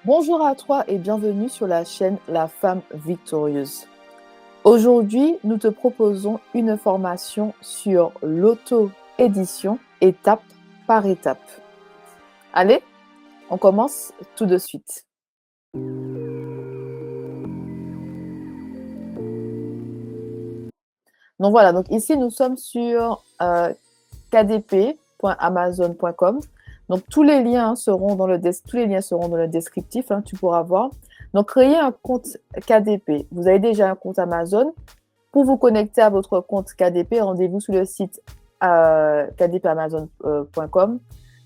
Bonjour à toi et bienvenue sur la chaîne La Femme Victorieuse. Aujourd'hui, nous te proposons une formation sur l'auto-édition étape par étape. Allez, on commence tout de suite. Donc voilà, donc ici nous sommes sur kdp.amazon.com. Donc tous les liens seront dans le descriptif, hein, tu pourras voir. Donc créer un compte KDP. Vous avez déjà un compte Amazon. Pour vous connecter à votre compte KDP, rendez-vous sur le site kdpamazon.com.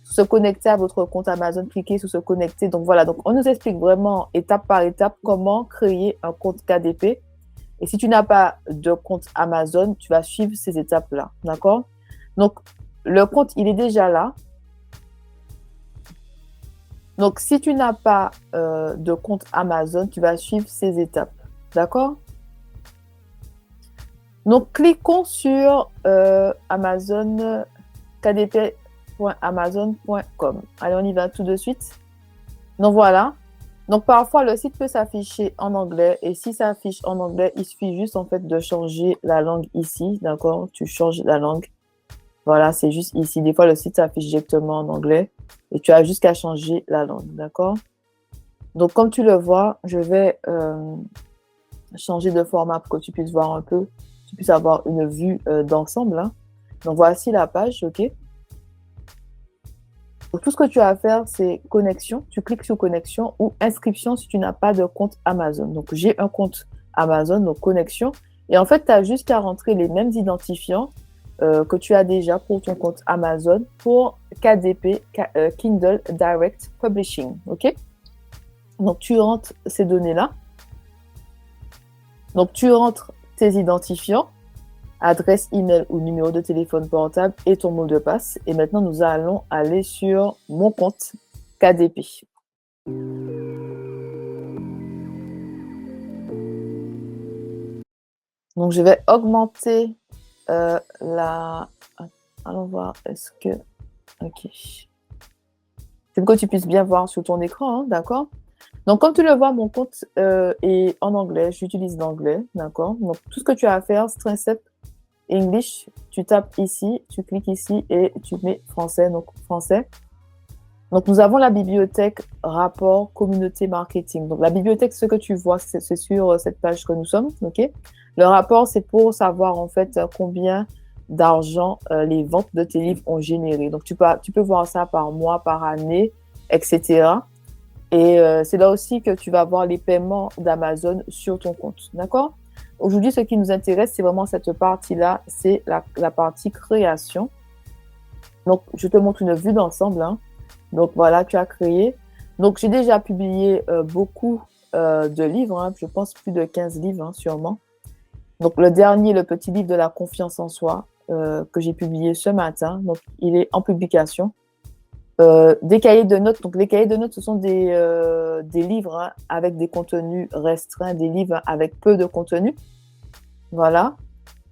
Se connecter à votre compte Amazon, cliquez sur se connecter. Donc voilà, donc on nous explique vraiment étape par étape comment créer un compte KDP. Et si tu n'as pas de compte Amazon, tu vas suivre ces étapes-là, d'accord? Donc le compte, il est déjà là. Donc si tu n'as pas de compte Amazon, tu vas suivre ces étapes, d'accord? Donc, cliquons sur Amazon, kdp.amazon.com. Allez, on y va tout de suite. Donc, voilà. Donc, parfois, le site peut s'afficher en anglais. Et si ça affiche en anglais, il suffit juste, en fait, de changer la langue ici. D'accord? Tu changes la langue. Voilà, c'est juste ici. Des fois, le site s'affiche directement en anglais. Et tu as juste qu'à changer la langue. D'accord? Donc, comme tu le vois, je vais changer de format pour que tu puisses voir un peu, tu puisses avoir une vue d'ensemble. Hein. Donc voici la page, ok. Donc, tout ce que tu as à faire, c'est connexion. Tu cliques sur connexion ou inscription si tu n'as pas de compte Amazon. Donc j'ai un compte Amazon, donc connexion. Et en fait, tu as juste qu'à rentrer les mêmes identifiants que tu as déjà pour ton compte Amazon pour KDP, Kindle Direct Publishing, ok. Donc tu rentres ces données-là. Donc, tu rentres tes identifiants, adresse email ou numéro de téléphone portable et ton mot de passe. Et maintenant, nous allons aller sur mon compte KDP. Donc, je vais augmenter la... Allons voir, est-ce que... Ok. C'est pour que tu puisses bien voir sur ton écran, hein, d'accord? Donc, comme tu le vois, mon compte est en anglais. J'utilise l'anglais, d'accord? Donc, tout ce que tu as à faire, Strincep English, tu tapes ici, tu cliques ici et tu mets français, donc français. Donc, nous avons la bibliothèque rapport communauté marketing. Donc, la bibliothèque, ce que tu vois, c'est sur cette page que nous sommes, ok? Le rapport, c'est pour savoir, en fait, combien d'argent les ventes de tes livres ont généré. Donc, tu peux voir ça par mois, par année, etc. Et c'est là aussi que tu vas voir les paiements d'Amazon sur ton compte, d'accord? Aujourd'hui, ce qui nous intéresse, c'est vraiment cette partie-là, c'est la partie création. Donc, je te montre une vue d'ensemble. Hein. Donc, voilà, tu as créé. Donc, j'ai déjà publié beaucoup de livres, hein, je pense plus de 15 livres, hein, sûrement. Donc, le dernier, le petit livre de la confiance en soi, que j'ai publié ce matin. Donc, il est en publication. Des cahiers de notes. Donc, les cahiers de notes, ce sont des livres hein, avec des contenus restreints, des livres avec peu de contenu. Voilà.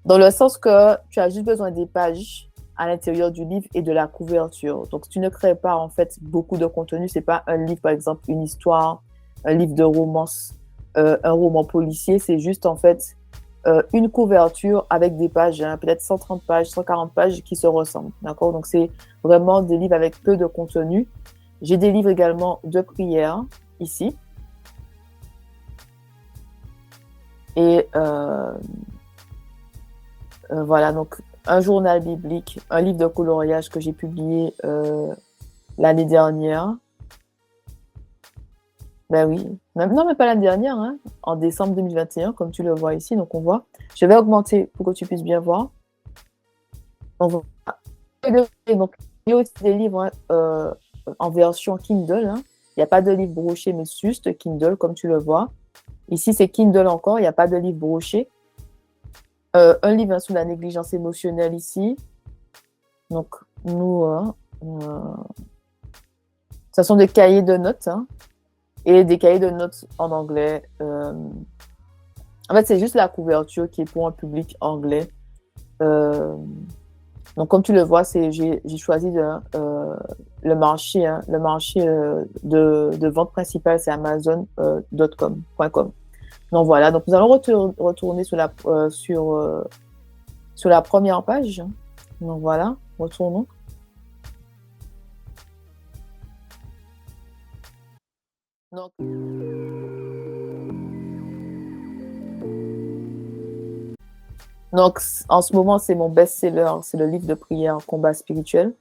Dans le sens que tu as juste besoin des pages à l'intérieur du livre et de la couverture. Donc, tu ne crées pas, en fait, beaucoup de contenu. C'est pas un livre, par exemple, une histoire, un livre de romance, un roman policier. C'est juste, en fait, une couverture avec des pages, hein, peut-être 130 pages, 140 pages qui se ressemblent. D'accord? Donc, c'est vraiment des livres avec peu de contenu. J'ai des livres également de prière ici. Et voilà, donc un journal biblique, un livre de coloriage que j'ai publié l'année dernière. Ben oui, non, mais pas l'année dernière, hein, en décembre 2021, comme tu le vois ici. Donc, on voit. Je vais augmenter pour que tu puisses bien voir. Donc, il y a aussi des livres hein, en version Kindle. Hein. Il n'y a pas de livre broché, mais juste Kindle, comme tu le vois. Ici, c'est Kindle encore, il n'y a pas de livre broché. Un livre hein, sur la négligence émotionnelle ici. Donc, nous, ce sont des cahiers de notes hein, et des cahiers de notes en anglais. En fait, c'est juste la couverture qui est pour un public anglais. Donc, comme tu le vois, j'ai choisi le marché, hein, de vente principale, c'est Amazon.com. Donc, voilà. Donc, nous allons retourner sur la première page. Donc, voilà. Retournons. Donc, en ce moment, c'est mon best-seller. C'est le livre de prière Combat spirituel.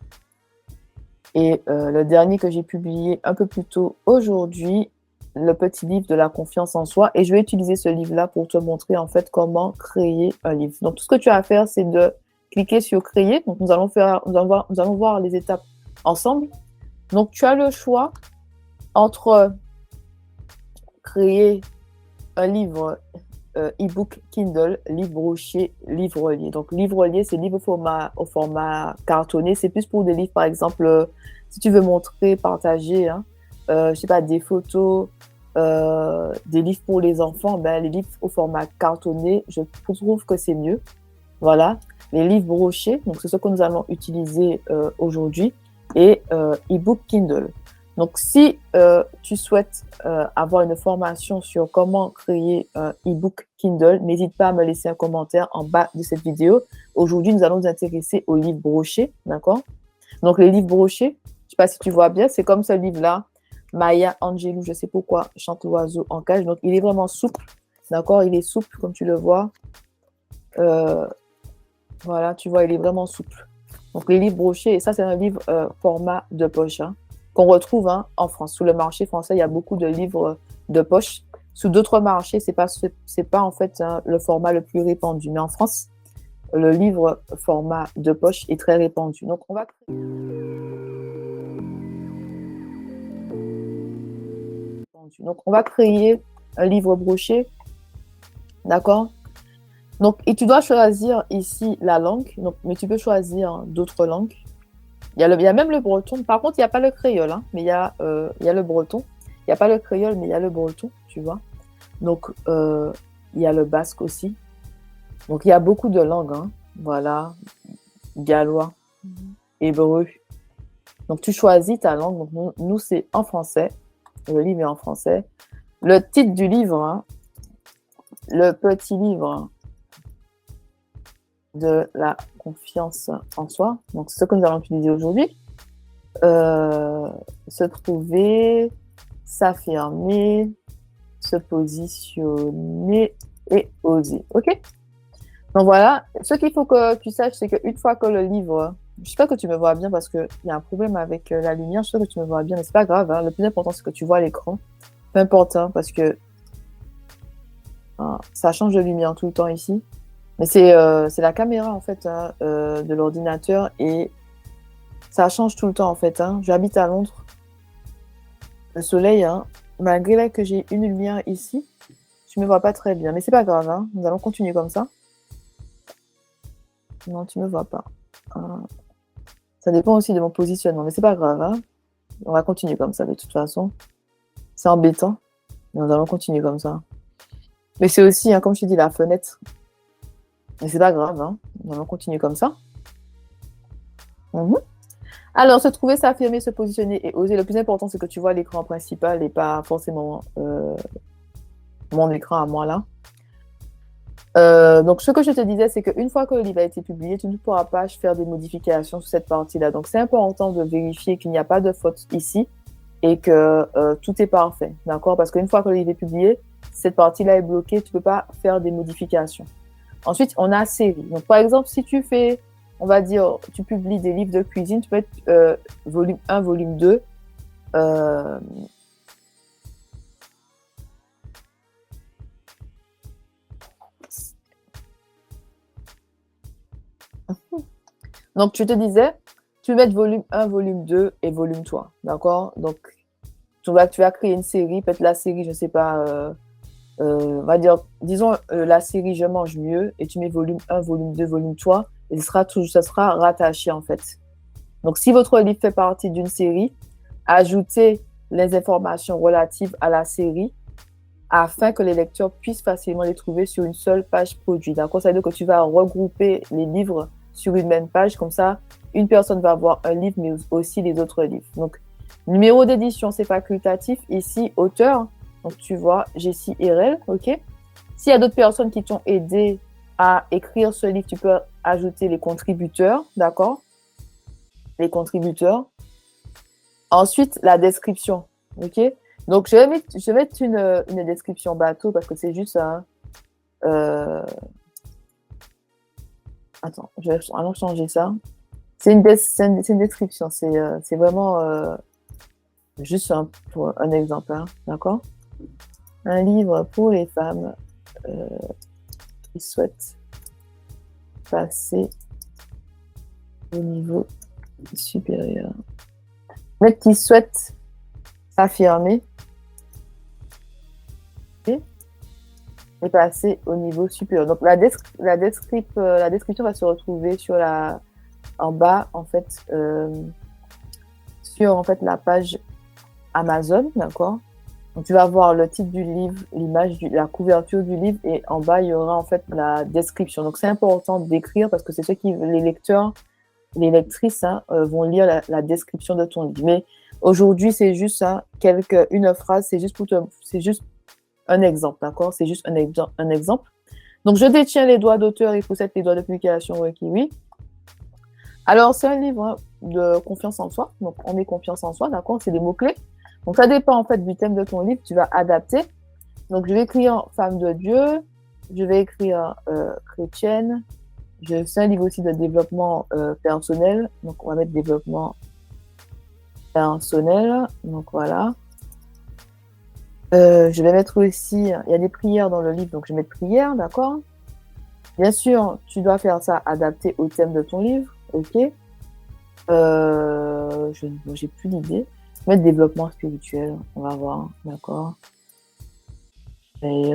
Et le dernier que j'ai publié un peu plus tôt aujourd'hui, le petit livre de la confiance en soi. Et je vais utiliser ce livre-là pour te montrer en fait comment créer un livre. Donc, tout ce que tu as à faire, c'est de cliquer sur créer. Donc, nous allons voir les étapes ensemble. Donc, tu as le choix entre créer un livre e-book Kindle, livre broché, livre-lié. Donc, livre-lié, c'est livre au format cartonné. C'est plus pour des livres, par exemple, si tu veux montrer, partager, hein, je sais pas, des photos, des livres pour les enfants, ben, les livres au format cartonné, je trouve que c'est mieux. Voilà. Les livres brochés, donc c'est ce que nous allons utiliser aujourd'hui, et e-book Kindle. Donc, si tu souhaites avoir une formation sur comment créer un e-book Kindle, n'hésite pas à me laisser un commentaire en bas de cette vidéo. Aujourd'hui, nous allons nous intéresser aux livres brochés, d'accord? Donc, les livres brochés, je ne sais pas si tu vois bien, c'est comme ce livre-là, Maya Angelou, je ne sais pourquoi, chante l'oiseau en cage. Donc, il est vraiment souple, d'accord? Il est souple, comme tu le vois. Voilà, tu vois, il est vraiment souple. Donc, les livres brochés, et ça, c'est un livre format de poche, hein, qu'on retrouve hein, en France. Sous le marché français, il y a beaucoup de livres de poche. Sous d'autres marchés, c'est pas en fait hein, le format le plus répandu. Mais en France, le livre format de poche est très répandu. Donc, on va créer un livre broché, d'accord? Donc, et tu dois choisir ici la langue, donc, mais tu peux choisir d'autres langues. Il y a même le breton. Par contre, il n'y a pas le créole, hein, mais il y a le breton. Il n'y a pas le créole, mais il y a le breton, tu vois. Donc, il y a le basque aussi. Donc, il y a beaucoup de langues, hein. Voilà, gallois, hébreu. Donc, tu choisis ta langue. Donc, nous c'est en français. Le livre est en français. Le titre du livre, hein, le petit livre de la confiance en soi. Donc, c'est ce que nous allons utiliser aujourd'hui. Se trouver, s'affirmer, se positionner et oser. OK? Donc voilà, ce qu'il faut que tu saches, c'est qu'une fois que le livre, j'espère que tu me vois bien parce qu'il y a un problème avec la lumière, j'espère que tu me vois bien, mais c'est pas grave, hein. Le plus important, c'est que tu vois l'écran. Peu importe, hein, parce que ça change de lumière tout le temps ici. Mais c'est la caméra, en fait, hein, de l'ordinateur et ça change tout le temps, en fait. Hein. J'habite à Londres. Le soleil, hein, malgré que j'ai une lumière ici, tu ne me vois pas très bien. Mais c'est pas grave, hein. Nous allons continuer comme ça. Non, tu ne me vois pas. Ça dépend aussi de mon positionnement, mais c'est pas grave. Hein. On va continuer comme ça, de toute façon. C'est embêtant, mais nous allons continuer comme ça. Mais c'est aussi, hein, comme je te dis, la fenêtre. Mais c'est pas grave, hein. Nous allons continuer comme ça. Alors, se trouver, s'affirmer, se positionner et oser. Le plus important, c'est que tu vois l'écran principal et pas forcément mon écran à moi là. Donc, ce que je te disais, c'est qu'une fois que le livre a été publié, tu ne pourras pas faire des modifications sur cette partie-là. Donc, c'est important de vérifier qu'il n'y a pas de faute ici et que tout est parfait, d'accord? Parce qu'une fois que le livre est publié, cette partie-là est bloquée, tu ne peux pas faire des modifications. Ensuite, on a série. Donc, par exemple, si tu fais, on va dire, tu publies des livres de cuisine, tu peux être volume 1, volume 2. Donc, je te disais, tu vas mettre volume 1, volume 2 et volume 3, d'accord? Donc, tu vas créer une série, peut-être la série, je ne sais pas, on va dire, disons, la série Je mange mieux, et tu mets volume 1, volume 2, volume 3, et ça sera rattaché, en fait. Donc, si votre livre fait partie d'une série, ajoutez les informations relatives à la série afin que les lecteurs puissent facilement les trouver sur une seule page produit. D'accord? Ça veut dire que tu vas regrouper les livres sur une même page. Comme ça, une personne va avoir un livre, mais aussi les autres livres. Donc, numéro d'édition, c'est facultatif. Ici, auteur. Donc, tu vois, Jessie Erel, OK? S'il y a d'autres personnes qui t'ont aidé à écrire ce livre, tu peux ajouter les contributeurs, d'accord? Les contributeurs. Ensuite, la description, OK? Donc, je vais mettre une description bateau parce que c'est juste un... Attends, je vais allons changer ça. C'est une description, c'est vraiment juste pour un exemple, hein, d'accord? Un livre pour les femmes qui souhaitent passer au niveau supérieur. Mais qui souhaitent s'affirmer et passer au niveau supérieur. Donc la description va se retrouver en bas en fait sur en fait la page Amazon, d'accord? Donc tu vas voir le titre du livre, l'image, la couverture du livre et en bas il y aura en fait la description. Donc c'est important d'écrire parce que c'est ce qui les lecteurs, les lectrices vont lire la description de ton livre. Mais aujourd'hui c'est juste ça, une phrase, c'est juste un exemple, d'accord? C'est juste un exemple. Donc, je détiens les droits d'auteur et possède les droits de publication requis, oui. Alors, c'est un livre de confiance en soi. Donc, on met confiance en soi, d'accord? C'est des mots-clés. Donc, ça dépend en fait du thème de ton livre. Tu vas adapter. Donc, je vais écrire femme de Dieu. Je vais écrire chrétienne. C'est un livre aussi de développement personnel. Donc, on va mettre développement personnel. Donc, voilà. Je vais mettre aussi, il y a des prières dans le livre, donc je vais mettre prières, d'accord? Bien sûr, tu dois faire ça adapté au thème de ton livre, ok? J'ai plus d'idée. Mettre développement spirituel, on va voir, d'accord? Et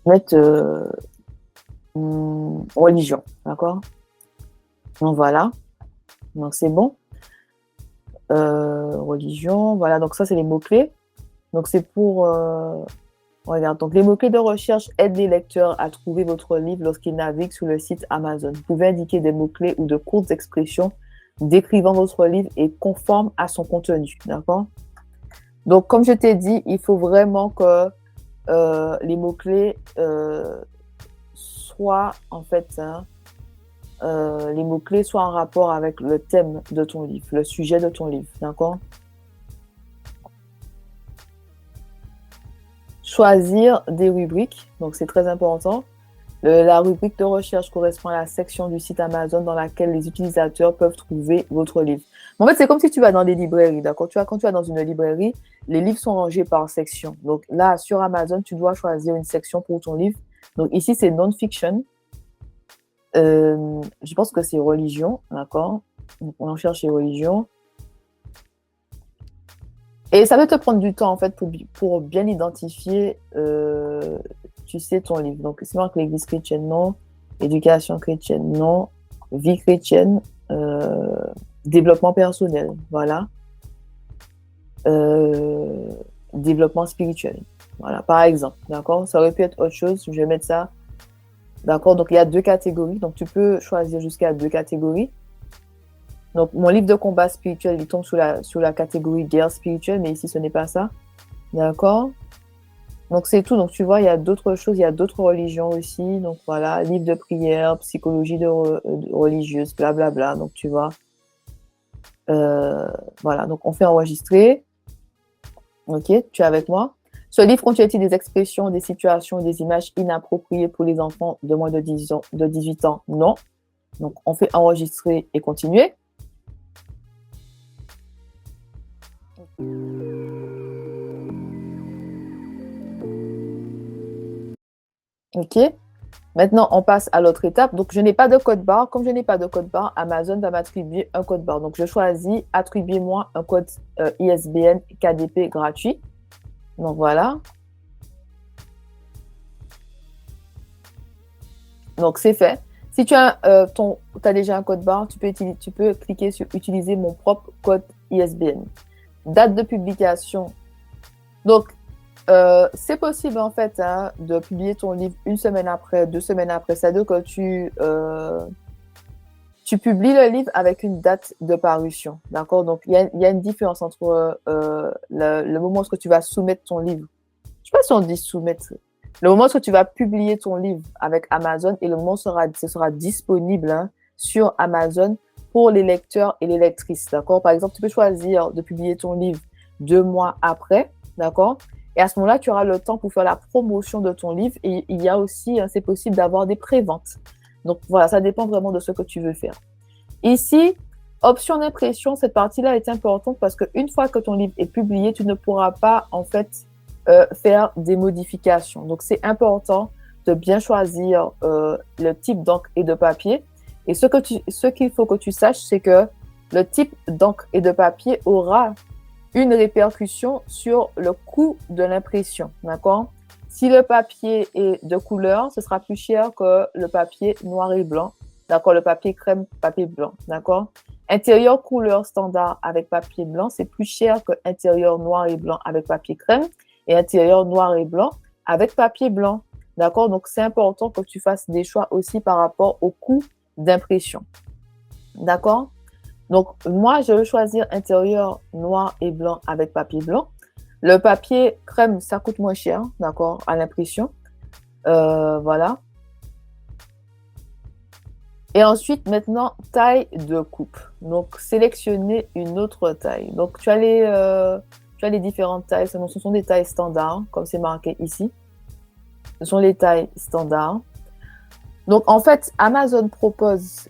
mettre religion, d'accord? Donc voilà, donc c'est bon. Religion, voilà, donc ça c'est les mots-clés. Donc c'est pour... regarde, donc les mots-clés de recherche aident les lecteurs à trouver votre livre lorsqu'ils naviguent sur le site Amazon. Vous pouvez indiquer des mots-clés ou de courtes expressions décrivant votre livre et conformes à son contenu, d'accord? Donc comme je t'ai dit, il faut vraiment que les mots-clés soient en fait... les mots-clés soient en rapport avec le thème de ton livre, le sujet de ton livre, d'accord? Choisir des rubriques, donc c'est très important. La rubrique de recherche correspond à la section du site Amazon dans laquelle les utilisateurs peuvent trouver votre livre. En fait, c'est comme si tu vas dans des librairies, d'accord? Quand tu vas dans une librairie, les livres sont rangés par section. Donc là, sur Amazon, tu dois choisir une section pour ton livre. Donc ici, c'est non-fiction. Je pense que c'est religion, d'accord? Donc, on en cherche les religions. Et ça va te prendre du temps, en fait, pour bien identifier, tu sais, ton livre. Donc, c'est marqué l'église chrétienne, non. Éducation chrétienne, non. Vie chrétienne, développement personnel, voilà. Développement spirituel, voilà, par exemple, d'accord? Ça aurait pu être autre chose, je vais mettre ça. D'accord, donc il y a 2 catégories, donc tu peux choisir jusqu'à 2 catégories. Donc mon livre de combat spirituel, il tombe sous la catégorie guerre spirituelle, mais ici ce n'est pas ça. D'accord? Donc c'est tout, donc tu vois, il y a d'autres choses, il y a d'autres religions aussi, donc voilà, livre de prière, psychologie de religieuse, blablabla, donc tu vois. Voilà, donc on fait enregistrer. Ok, tu es avec moi? Ce livre contient-il des expressions, des situations, des images inappropriées pour les enfants de moins de 18 ans? Non. Donc, on fait enregistrer et continuer. Ok. Maintenant, on passe à l'autre étape. Donc, je n'ai pas de code barre. Comme je n'ai pas de code barre, Amazon va m'attribuer un code barre. Donc, je choisis « Attribuez-moi un code ISBN KDP gratuit ». Donc, voilà. Donc, c'est fait. Si tu as, déjà un code barre, tu peux cliquer sur « Utiliser mon propre code ISBN ». Date de publication. Donc, C'est possible en fait hein, de publier ton livre une semaine après, 2 semaines après. C'est-à-dire que tu publies le livre avec une date de parution. D'accord? Donc, il y a une différence entre le moment où tu vas soumettre ton livre. Je ne sais pas si on dit soumettre. Le moment où tu vas publier ton livre avec Amazon et le moment où ce sera disponible hein, sur Amazon pour les lecteurs et les lectrices. D'accord? Par exemple, tu peux choisir de publier ton livre 2 mois après. D'accord? Et à ce moment-là, tu auras le temps pour faire la promotion de ton livre. Et il y a aussi, hein, c'est possible d'avoir des préventes. Donc voilà, ça dépend vraiment de ce que tu veux faire. Ici, option d'impression, cette partie-là est importante parce qu'une fois que ton livre est publié, tu ne pourras pas en fait faire des modifications. Donc c'est important de bien choisir le type d'encre et de papier. Et ce qu'il faut que tu saches, c'est que le type d'encre et de papier aura une répercussion sur le coût de l'impression. D'accord? Si le papier est de couleur, ce sera plus cher que le papier noir et blanc. D'accord? Le papier crème, papier blanc. D'accord? Intérieur couleur standard avec papier blanc, c'est plus cher que intérieur noir et blanc avec papier crème et intérieur noir et blanc avec papier blanc. D'accord? Donc, c'est important que tu fasses des choix aussi par rapport au coût d'impression. D'accord? Donc, moi, je vais choisir intérieur noir et blanc avec papier blanc. Le papier crème, ça coûte moins cher, d'accord, à l'impression. Voilà. Et ensuite, maintenant, taille de coupe. Donc, sélectionner une autre taille. Donc, tu as les différentes tailles. Ce sont des tailles standards, comme c'est marqué ici. Ce sont les tailles standards. Donc, en fait, Amazon propose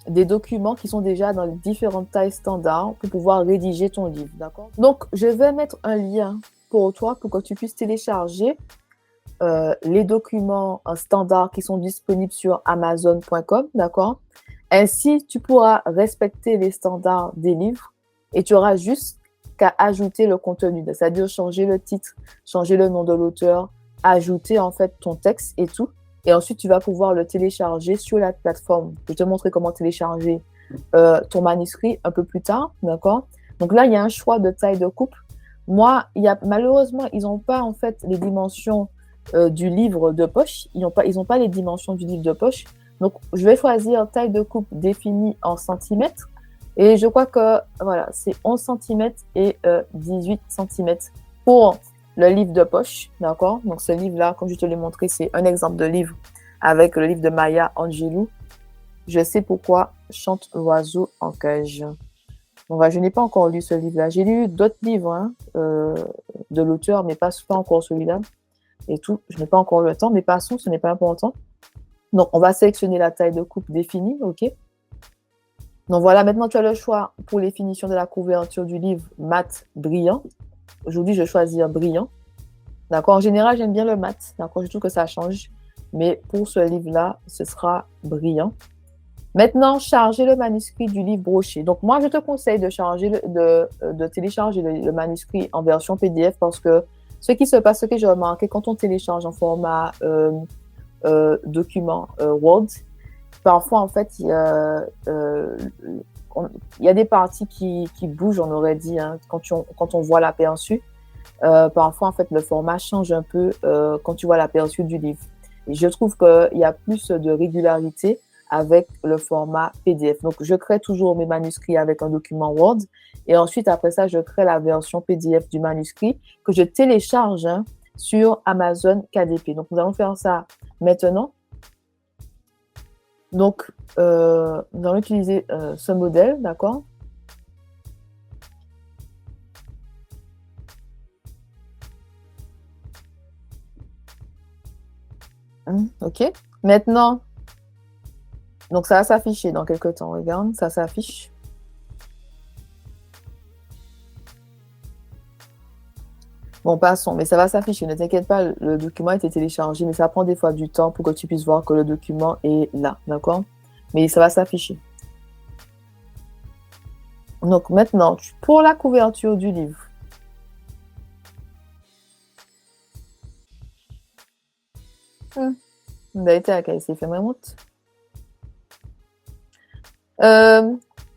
des documents qui sont déjà dans les différentes tailles standards pour pouvoir rédiger ton livre, d'accord? Donc, je vais mettre un lien pour toi pour que tu puisses télécharger les documents standards qui sont disponibles sur Amazon.com, d'accord? Ainsi, tu pourras respecter les standards des livres et tu auras juste qu'à ajouter le contenu, c'est-à-dire changer le titre, changer le nom de l'auteur, ajouter en fait ton texte et tout. Et ensuite, tu vas pouvoir le télécharger sur la plateforme. Je vais te montrer comment télécharger ton manuscrit un peu plus tard, d'accord? Donc là, il y a un choix de taille de coupe. Moi, malheureusement, ils n'ont pas en fait les dimensions du livre de poche. Ils n'ont pas les dimensions du livre de poche. Donc, je vais choisir taille de coupe définie en centimètres. Et je crois que voilà, c'est 11 cm et 18 cm pour le livre de poche, d'accord? Donc, ce livre-là, comme je te l'ai montré, c'est un exemple de livre avec le livre de Maya Angelou. Je sais pourquoi chante l'oiseau en cage. Bon, bah, je n'ai pas encore lu ce livre-là. J'ai lu d'autres livres hein, de l'auteur, mais pas encore celui-là. Et tout, je n'ai pas encore le temps, mais passons, ce n'est pas important. Donc, on va sélectionner la taille de coupe définie, ok? Donc voilà, maintenant tu as le choix pour les finitions de la couverture du livre mat brillant. Aujourd'hui, je vais choisir brillant. D'accord? En général, j'aime bien le mat. D'accord? Je trouve que ça change. Mais pour ce livre-là, ce sera brillant. Maintenant, charger le manuscrit du livre broché. Donc, moi, je te conseille de télécharger le manuscrit en version PDF parce que ce qui se passe, ce que j'ai remarqué, quand on télécharge en format document Word, parfois, en fait, il y a des parties qui bougent, on aurait dit, hein, quand on voit l'aperçu. Parfois, en fait, le format change un peu quand tu vois l'aperçu du livre. Et je trouve qu'il y a plus de régularité avec le format PDF. Donc, je crée toujours mes manuscrits avec un document Word. Et ensuite, après ça, je crée la version PDF du manuscrit que je télécharge hein, sur Amazon KDP. Donc, nous allons faire ça maintenant. Donc, nous allons utiliser ce modèle, d'accord? OK. Maintenant, donc ça va s'afficher dans quelques temps. Regarde, ça s'affiche. Bon, passons, mais ça va s'afficher. Ne t'inquiète pas, le document a été téléchargé, mais ça prend des fois du temps pour que tu puisses voir que le document est là, d'accord? Mais ça va s'afficher. Donc maintenant, pour la couverture du livre,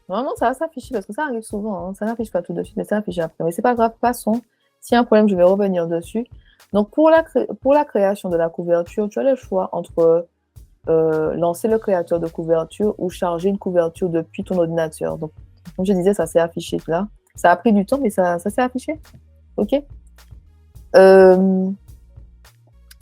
normalement, ça va s'afficher parce que ça arrive souvent. Hein. Ça n'affiche pas tout de suite, mais ça affiche après. Mais c'est pas grave, passons. S'il y a un problème, je vais revenir dessus. Donc, pour la création de la couverture, tu as le choix entre lancer le créateur de couverture ou charger une couverture depuis ton ordinateur. Donc, comme je disais, ça s'est affiché là. Ça a pris du temps, mais ça s'est affiché. OK? Euh,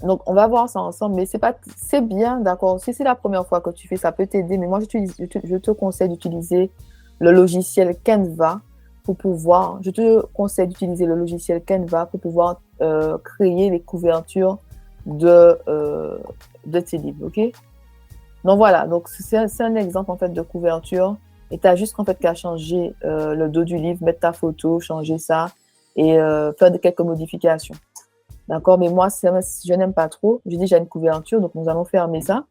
donc, on va voir ça ensemble, mais c'est bien, d'accord. Si c'est la première fois que tu fais, ça peut t'aider, mais moi, je te conseille d'utiliser le logiciel Canva pour pouvoir, je te conseille d'utiliser le logiciel Canva pour pouvoir créer les couvertures de tes livres, ok? Donc voilà, donc c'est un exemple en fait de couverture et tu as juste en fait qu'à changer le dos du livre, mettre ta photo, changer ça et faire quelques modifications. D'accord? Mais moi, je n'aime pas trop. J'ai déjà une couverture, donc nous allons fermer ça.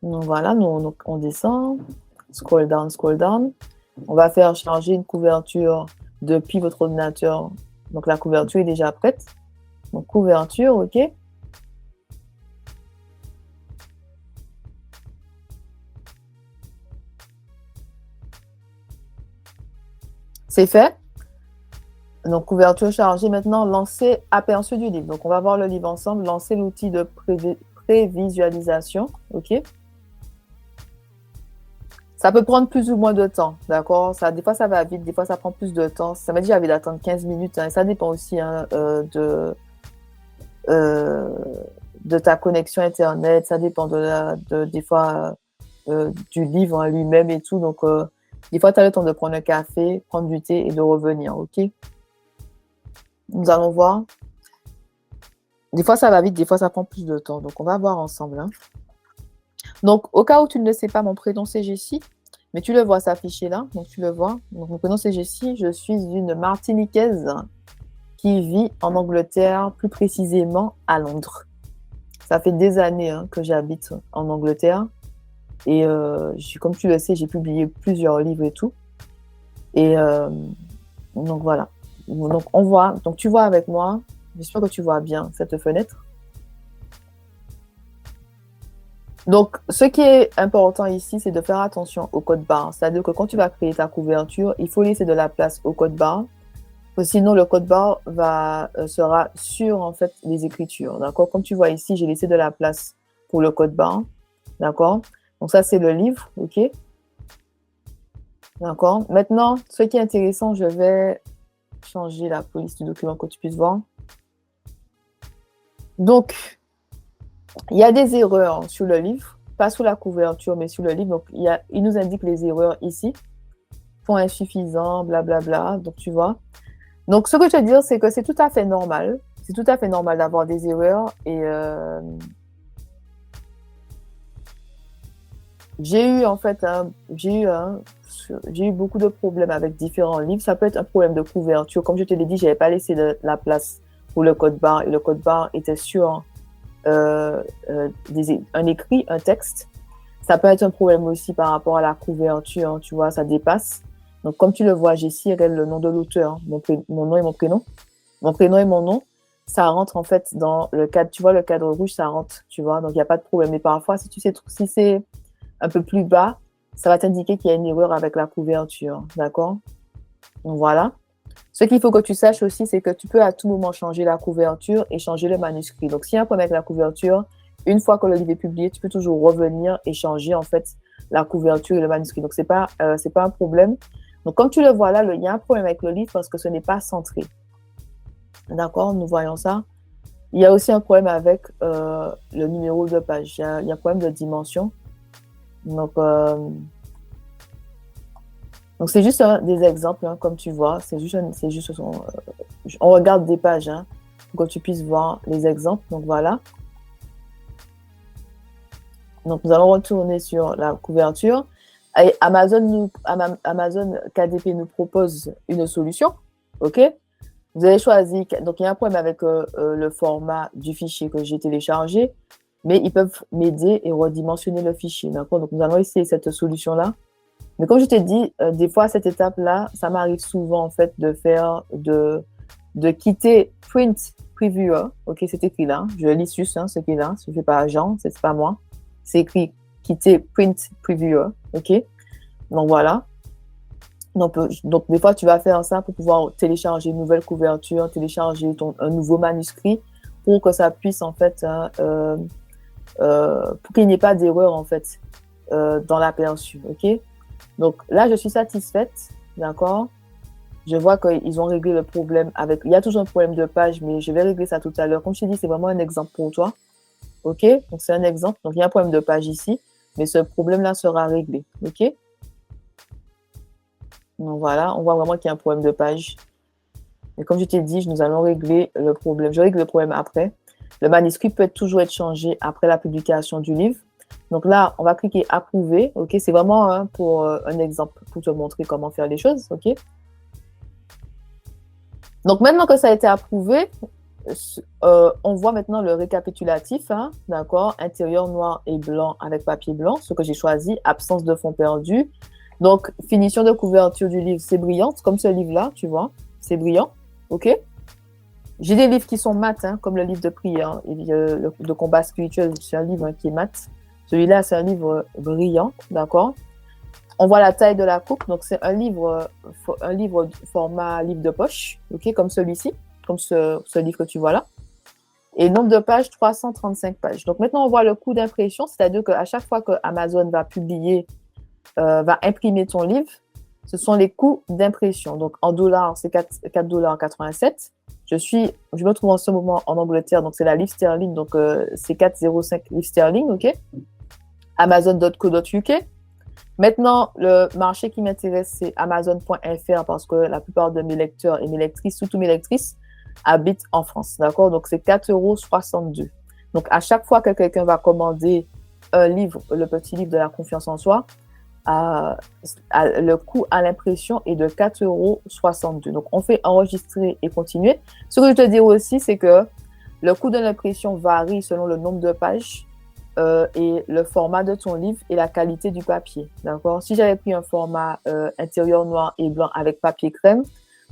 Donc voilà, on descend. Scroll down, scroll down. On va faire charger une couverture depuis votre ordinateur. Donc la couverture est déjà prête. Donc couverture, OK. C'est fait. Donc couverture chargée. Maintenant, lancer aperçu du livre. Donc on va voir le livre ensemble. Lancer l'outil de prévisualisation. OK. Ça peut prendre plus ou moins de temps, d'accord? Des fois, ça va vite, des fois, ça prend plus de temps. Ça m'a dit j'avais d'attendre 15 minutes. Hein, et ça dépend aussi hein, de ta connexion Internet. Ça dépend des fois du livre en lui-même et tout. Donc, des fois, tu as le temps de prendre un café, prendre du thé et de revenir, OK? Nous allons voir. Des fois, ça va vite, des fois, ça prend plus de temps. Donc, on va voir ensemble. Hein. Donc, au cas où tu ne le sais pas, mon prénom, c'est Jessie. Mais tu le vois s'afficher là. Donc, tu le vois. Donc, mon prénom, c'est Jessie. Je suis une Martiniquaise qui vit en Angleterre, plus précisément à Londres. Ça fait des années hein, que j'habite en Angleterre. Et comme tu le sais, j'ai publié plusieurs livres et tout. Et donc, voilà. Donc, on voit. Donc, tu vois avec moi. J'espère que tu vois bien cette fenêtre. Donc, ce qui est important ici, c'est de faire attention au code barre. C'est-à-dire que quand tu vas créer ta couverture, il faut laisser de la place au code barre. Sinon, le code barre sera sur en fait les écritures. D'accord? Comme tu vois ici, j'ai laissé de la place pour le code barre. D'accord? Donc, ça, c'est le livre. OK? D'accord? Maintenant, ce qui est intéressant, je vais changer la police du document que tu puisses voir. Donc, il y a des erreurs sur le livre, pas sur la couverture, mais sur le livre. Donc, il nous indique les erreurs ici. Font insuffisant, blablabla. Donc, tu vois. Donc, ce que je veux dire, c'est que c'est tout à fait normal. C'est tout à fait normal d'avoir des erreurs. Et j'ai eu beaucoup de problèmes avec différents livres. Ça peut être un problème de couverture. Comme je te l'ai dit, je n'avais pas laissé de la place pour le code barre. Et le code barre était sur un écrit, un texte. Ça peut être un problème aussi par rapport à la couverture. Hein, tu vois, ça dépasse. Donc, comme tu le vois, j'ai ciré le nom de l'auteur, mon nom et mon prénom. Mon prénom et mon nom, ça rentre en fait dans le cadre. Tu vois, le cadre rouge, ça rentre, tu vois. Donc, il n'y a pas de problème. Mais parfois, si c'est un peu plus bas, ça va t'indiquer qu'il y a une erreur avec la couverture. D'accord? Donc, voilà. Ce qu'il faut que tu saches aussi, c'est que tu peux à tout moment changer la couverture et changer le manuscrit. Donc, s'il y a un problème avec la couverture, une fois que le livre est publié, tu peux toujours revenir et changer en fait la couverture et le manuscrit. Donc, c'est pas un problème. Donc, comme tu le vois là, il y a un problème avec le livre parce que ce n'est pas centré. D'accord? Nous voyons ça. Il y a aussi un problème avec le numéro de page. Il y a un problème de dimension. Donc, c'est juste des exemples, hein, comme tu vois. On regarde des pages hein, pour que tu puisses voir les exemples. Donc, voilà. Donc, nous allons retourner sur la couverture. Et Amazon KDP nous propose une solution. OK? Vous avez choisi. Donc, il y a un problème avec le format du fichier que j'ai téléchargé, mais ils peuvent m'aider et redimensionner le fichier. D'accord? Donc, nous allons essayer cette solution-là. Mais comme je t'ai dit, des fois, à cette étape-là, ça m'arrive souvent, en fait, de quitter Print Previewer. OK, c'est écrit là. Je lis juste ce qui est là. Je ne fais pas agent, c'est pas moi. C'est écrit quitter Print Previewer. OK? Donc, voilà. Donc, des fois, tu vas faire ça pour pouvoir télécharger une nouvelle couverture, télécharger un nouveau manuscrit pour que ça puisse, en fait, pour qu'il n'y ait pas d'erreur, en fait, dans l'aperçu, ok? Donc là, je suis satisfaite, d'accord? Je vois qu'ils ont réglé le problème avec... Il y a toujours un problème de page, mais je vais régler ça tout à l'heure. Comme je t'ai dit, c'est vraiment un exemple pour toi, ok? Donc, c'est un exemple. Donc, il y a un problème de page ici, mais ce problème-là sera réglé, ok? Donc, voilà, on voit vraiment qu'il y a un problème de page. Et comme je t'ai dit, nous allons régler le problème. Je règle le problème après. Le manuscrit peut toujours être changé après la publication du livre. Donc là, on va cliquer approuver. Ok, c'est vraiment pour un exemple pour te montrer comment faire les choses. Ok. Donc maintenant que ça a été approuvé, on voit maintenant le récapitulatif. Hein, d'accord. Intérieur noir et blanc avec papier blanc, ce que j'ai choisi. Absence de fond perdu. Donc finition de couverture du livre, c'est brillant, comme ce livre-là, tu vois. C'est brillant. Ok. J'ai des livres qui sont mat, hein, comme le livre de prière, de combat spirituel, c'est un livre qui est mat. Celui-là, c'est un livre brillant, d'accord? On voit la taille de la coupe, donc c'est un livre format livre de poche, ok, comme celui-ci, comme ce livre que tu vois là. Et nombre de pages, 335 pages. Donc maintenant, on voit le coût d'impression, c'est-à-dire qu'à chaque fois que Amazon va publier, va imprimer ton livre, ce sont les coûts d'impression. Donc en dollars, c'est 4,87 $. Je me trouve en ce moment en Angleterre, donc c'est la livre sterling, donc c'est 4,05 livres sterling, ok? Amazon.co.uk. Maintenant, le marché qui m'intéresse, c'est Amazon.fr parce que la plupart de mes lecteurs et mes lectrices, surtout mes lectrices, habitent en France, d'accord? Donc c'est 4,62 €. Donc à chaque fois que quelqu'un va commander un livre, le petit livre de la confiance en soi, le coût à l'impression est de 4,62 €. Donc, on fait enregistrer et continuer. Ce que je te dis aussi, c'est que le coût de l'impression varie selon le nombre de pages et le format de ton livre et la qualité du papier. D'accord? Si j'avais pris un format intérieur noir et blanc avec papier crème,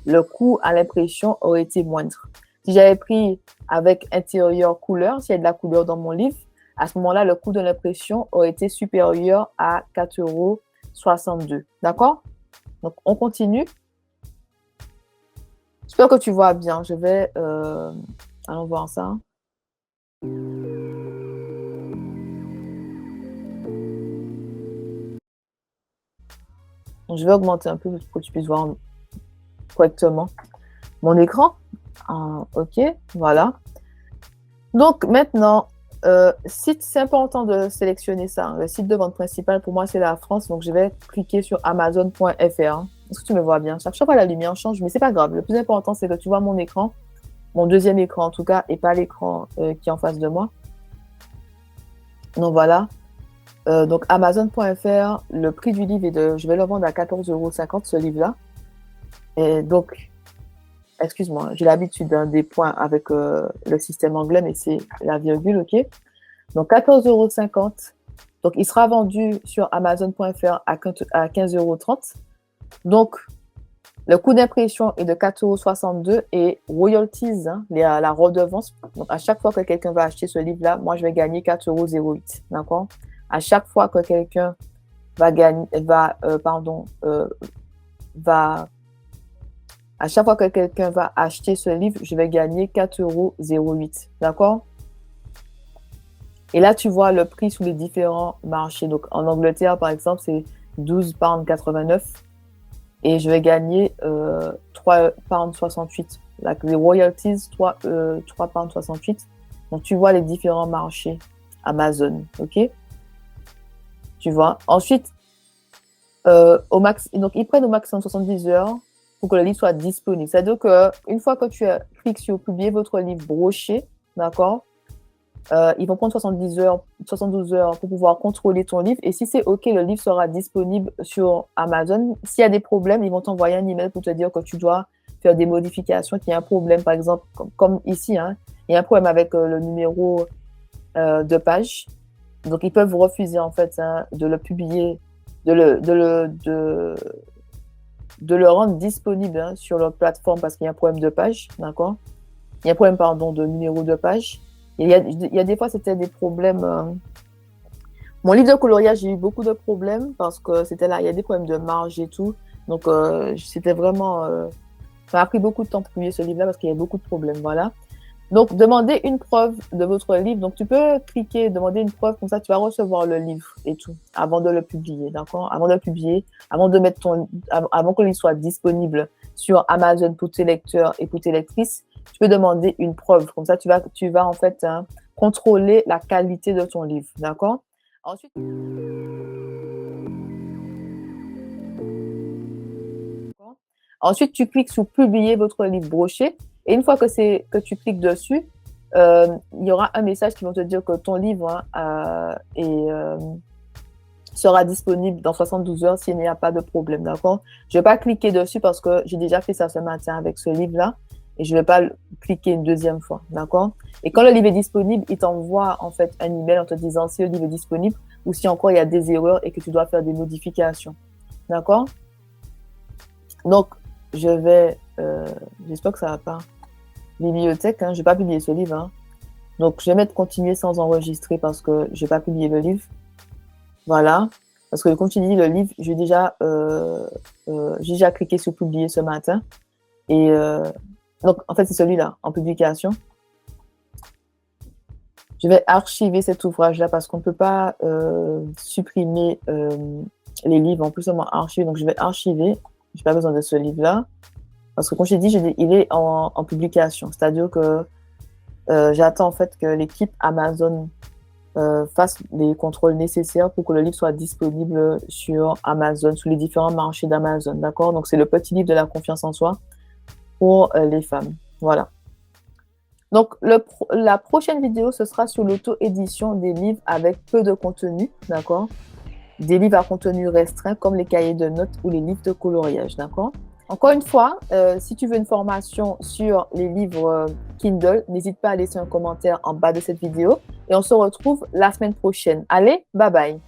le coût à l'impression aurait été moindre. Si j'avais pris avec intérieur couleur, s'il y a de la couleur dans mon livre, à ce moment-là, le coût de l'impression aurait été supérieur à 4,62 €. D'accord? Donc, on continue. J'espère que tu vois bien. Je vais... allons voir ça. Donc, je vais augmenter un peu pour que tu puisses voir correctement mon écran. OK, voilà. Donc, maintenant... site, c'est important de sélectionner ça. Le site de vente principal, pour moi, c'est la France. Donc, je vais cliquer sur Amazon.fr. Est-ce que tu me vois bien? Chaque fois, la lumière change, mais c'est pas grave. Le plus important, c'est que tu vois mon écran, mon deuxième écran en tout cas, et pas l'écran qui est en face de moi. Donc, voilà. Donc, Amazon.fr, le prix du livre est de... Je vais le vendre à 14,50 €, ce livre-là. Et donc... Excuse-moi, j'ai l'habitude des points avec le système anglais, mais c'est la virgule, ok? Donc, 14,50 €. Donc, il sera vendu sur Amazon.fr à 15,30 €. Donc, le coût d'impression est de 4,62 € et royalties, hein, la redevance. Donc, à chaque fois que quelqu'un va acheter ce livre-là, moi, je vais gagner 4,08 €. D'accord? À chaque fois que quelqu'un à chaque fois que quelqu'un va acheter ce livre, je vais gagner 4,08 €. D'accord? Et là, tu vois le prix sur les différents marchés. Donc, en Angleterre, par exemple, c'est 12,89 £. Et je vais gagner 3,68 £. Les royalties, 3,68 £. Donc, tu vois les différents marchés Amazon. OK? Tu vois? Ensuite, donc, ils prennent au maximum 70 heures pour que le livre soit disponible. C'est-à-dire qu'une fois que tu cliques sur publier votre livre broché, d'accord, ils vont prendre 72 heures pour pouvoir contrôler ton livre. Et si c'est OK, le livre sera disponible sur Amazon. S'il y a des problèmes, ils vont t'envoyer un email pour te dire que tu dois faire des modifications, qu'il y a un problème, par exemple, comme ici, hein, il y a un problème avec le numéro de page. Donc, ils peuvent refuser, en fait, hein, de le publier, de le rendre disponible, hein, sur leur plateforme parce qu'il y a un problème de page, d'accord? Il y a un problème, pardon, de numéro de page. Il y a des fois, c'était des problèmes... Mon livre de coloriage, j'ai eu beaucoup de problèmes parce que c'était là, il y a des problèmes de marge et tout. Donc, c'était vraiment... ça a pris beaucoup de temps pour publier ce livre-là parce qu'il y a beaucoup de problèmes, voilà. Donc, demandez une preuve de votre livre. Donc, tu peux cliquer, demander une preuve, comme ça, tu vas recevoir le livre et tout, avant de le publier, d'accord? Avant de le publier, avant de mettre avant que le livre soit disponible sur Amazon pour tes lecteurs et pour tes lectrices, tu peux demander une preuve. Comme ça, tu vas en fait contrôler la qualité de ton livre, d'accord? Ensuite, tu cliques sur publier votre livre broché. Et une fois que tu cliques dessus, il y aura un message qui va te dire que ton livre sera disponible dans 72 heures s'il n'y a pas de problème, d'accord? Je ne vais pas cliquer dessus parce que j'ai déjà fait ça ce matin avec ce livre-là et je ne vais pas cliquer une deuxième fois, d'accord? Et quand le livre est disponible, il t'envoie en fait un email en te disant si le livre est disponible ou si encore il y a des erreurs et que tu dois faire des modifications, d'accord? Donc, je vais, j'espère que ça va pas. Bibliothèque, hein, je vais pas publier ce livre. Hein. Donc, je vais mettre continuer sans enregistrer parce que je vais pas publier le livre. Voilà. Parce que comme tu dis, le livre, j'ai déjà cliqué sur publier ce matin. Et donc, en fait, c'est celui-là, en publication. Je vais archiver cet ouvrage-là parce qu'on ne peut pas supprimer les livres. En plus, on m'a archivé. Donc, je vais archiver. Je n'ai pas besoin de ce livre-là. Parce que, comme je t'ai dit, il est en publication. C'est-à-dire que j'attends en fait que l'équipe Amazon fasse les contrôles nécessaires pour que le livre soit disponible sur Amazon, sur les différents marchés d'Amazon. D'accord? Donc, c'est le petit livre de la confiance en soi pour les femmes. Voilà. Donc, la prochaine vidéo, ce sera sur l'auto-édition des livres avec peu de contenu. D'accord? Des livres à contenu restreint comme les cahiers de notes ou les livres de coloriage. D'accord? Encore une fois, si tu veux une formation sur les livres Kindle, n'hésite pas à laisser un commentaire en bas de cette vidéo et on se retrouve la semaine prochaine. Allez, bye bye!